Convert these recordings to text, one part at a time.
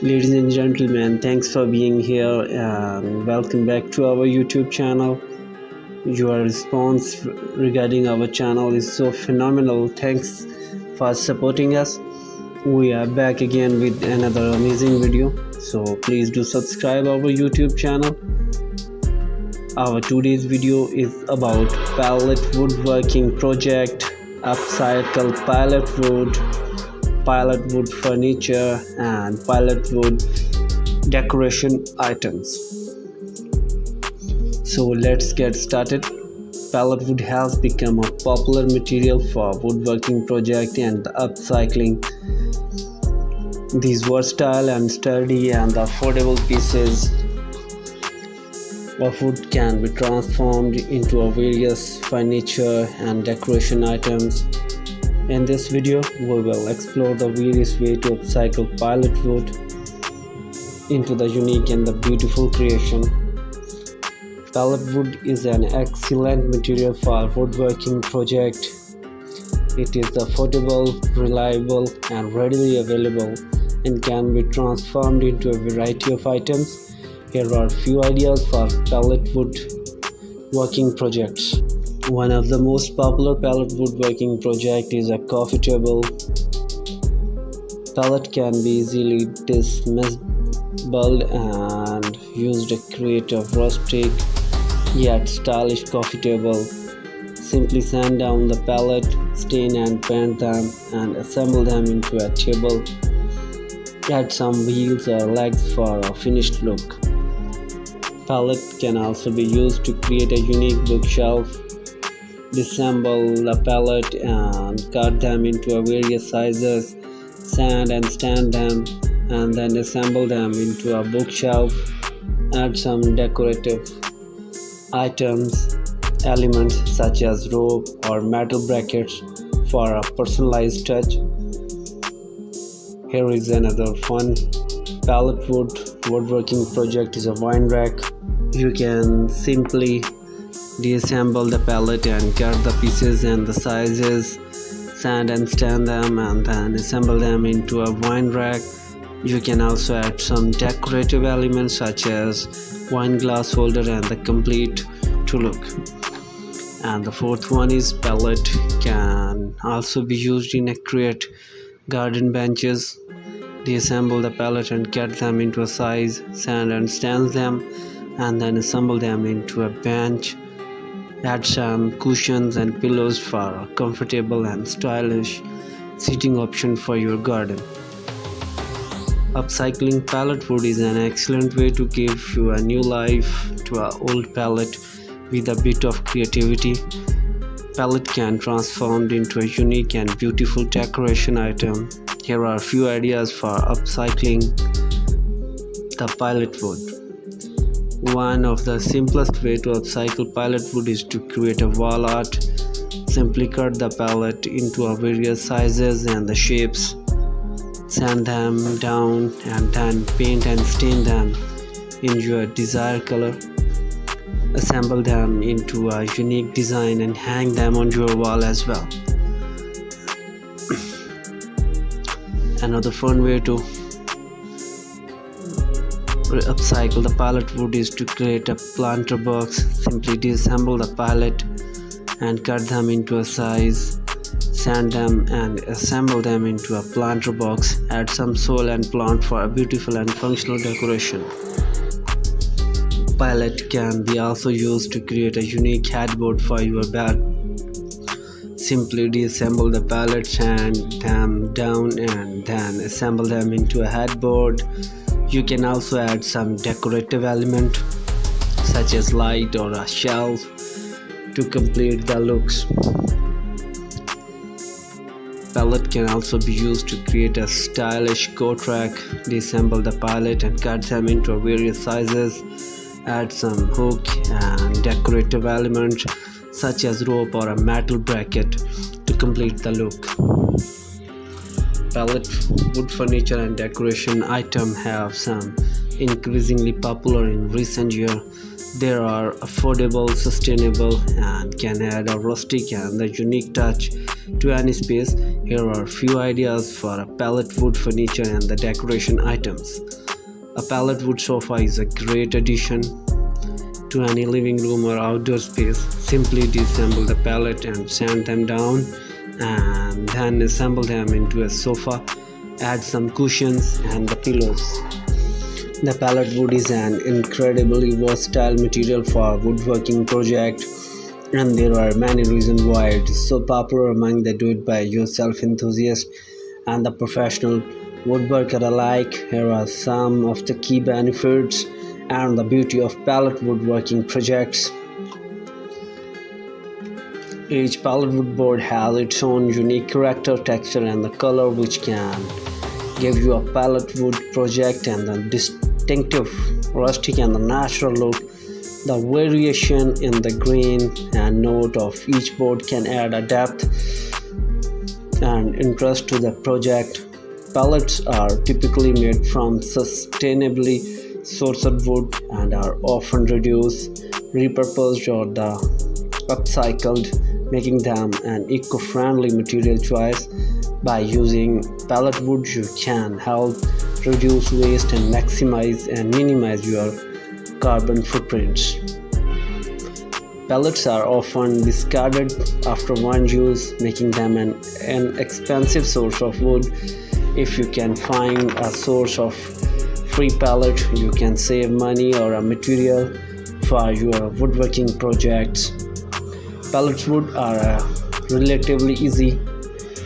Ladies and gentlemen, thanks for being here and welcome back to our YouTube channel. Your response regarding our channel is so phenomenal. Thanks for supporting us. We are back again with another amazing video. So please do subscribe our YouTube channel. Our today's video is about pallet woodworking project, upcycle pallet wood furniture and pallet wood decoration items. So let's get started. Pallet wood has become a popular material for woodworking project and upcycling. These versatile and sturdy and affordable pieces of wood can be transformed into various furniture and decoration items. In this video, we will explore the various ways to upcycle pallet wood into the unique and the beautiful creation. Pallet wood is an excellent material for woodworking project. It is affordable, reliable, and readily available, and can be transformed into a variety of items. Here are a few ideas for pallet wood working projects. One of the most popular pallet woodworking project is a coffee table. Pallet can be easily disassembled and used to create a rustic yet stylish coffee table. Simply sand down the pallet, stain and paint them, and assemble them into a table. Add some wheels or legs for a finished look. Pallet can also be used to create a unique bookshelf. Disassemble the pallet and cut them into various sizes, sand and stand them, and then assemble them into a bookshelf. Add some decorative elements such as rope or metal brackets for a personalized touch. Here is another fun pallet woodworking project is a wine rack. You can simply disassemble the pallet and cut the pieces and the sizes, sand and stand them, and then assemble them into a wine rack. You can also add some decorative elements such as wine glass holder and the complete to look. And the fourth one is pallet can also be used in a create garden benches. Disassemble the pallet and cut them into a size, sand and stand them, and then assemble them into a bench. Add some cushions and pillows for a comfortable and stylish seating option for your garden. Upcycling pallet wood is an excellent way to give you a new life to an old pallet with a bit of creativity. Pallet can transform into a unique and beautiful decoration item. Here are a few ideas for upcycling the pallet wood. One of the simplest way to upcycle pallet wood is to create a wall art. Simply cut the pallet into various sizes and the shapes. Sand them down and then paint and stain them in your desired color. Assemble them into a unique design and hang them on your wall as well. Another fun way to upcycle the pallet wood is to create a planter box. Simply disassemble the pallet and cut them into a size, sand them and assemble them into a planter box. Add some soil and plant for a beautiful and functional decoration. Pallet can be also used to create a unique headboard for your bed. Simply disassemble the pallet, sand them down, and then assemble them into a headboard. You can also add some decorative element such as light or a shelf to complete the looks. Pallet can also be used to create a stylish coat rack. Disassemble the pallet and cut them into various sizes. Add some hook and decorative element such as rope or a metal bracket to complete the look. Pallet wood furniture and decoration items have some increasingly popular in recent years. They are affordable, sustainable, and can add a rustic and a unique touch to any space. Here are a few ideas for a pallet wood furniture and the decoration items. A pallet wood sofa is a great addition to any living room or outdoor space. Simply disassemble the pallet and sand them down, and then assemble them into a sofa. Add some cushions and the pillows. The pallet wood is an incredibly versatile material for woodworking projects, and there are many reasons why it is so popular among the do-it-by-yourself enthusiasts and the professional woodworker alike. Here are some of the key benefits and the beauty of pallet woodworking projects. Each pallet wood board has its own unique character, texture, and the color, which can give you a pallet wood project and the distinctive rustic and the natural look. The variation in the grain and note of each board can add a depth and interest to the project. Pallets are typically made from sustainably sourced wood and are often reduced, repurposed, or upcycled, making them an eco-friendly material choice. By using pallet wood, you can help reduce waste and maximize and minimize your carbon footprints. Pallets are often discarded after one use, making them an expensive source of wood. If you can find a source of free pallet, you can save money or a material for your woodworking projects. Pallet wood are relatively easy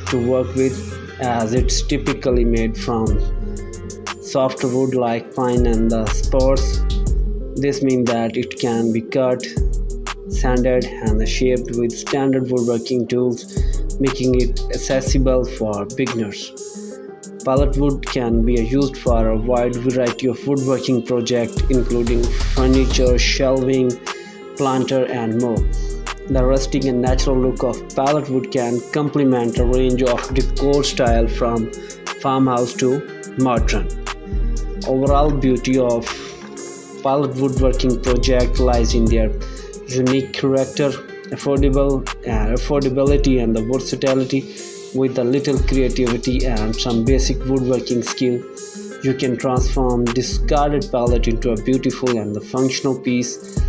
to work with, as it's typically made from softer wood like pine and the spruce. This means that it can be cut, sanded, and shaped with standard woodworking tools, making it accessible for beginners. Pallet wood can be used for a wide variety of woodworking projects, including furniture, shelving, planter, and more. The rustic and natural look of pallet wood can complement a range of decor styles from farmhouse to modern. Overall beauty of pallet woodworking project lies in their unique character, affordability, and the versatility. With a little creativity and some basic woodworking skill, you can transform discarded pallet into a beautiful and functional piece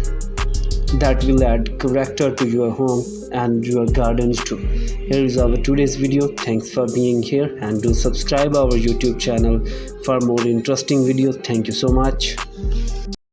that will add character to your home and your gardens too. Here is our today's video. Thanks for being here, and do subscribe our YouTube channel for more interesting videos. Thank you so much.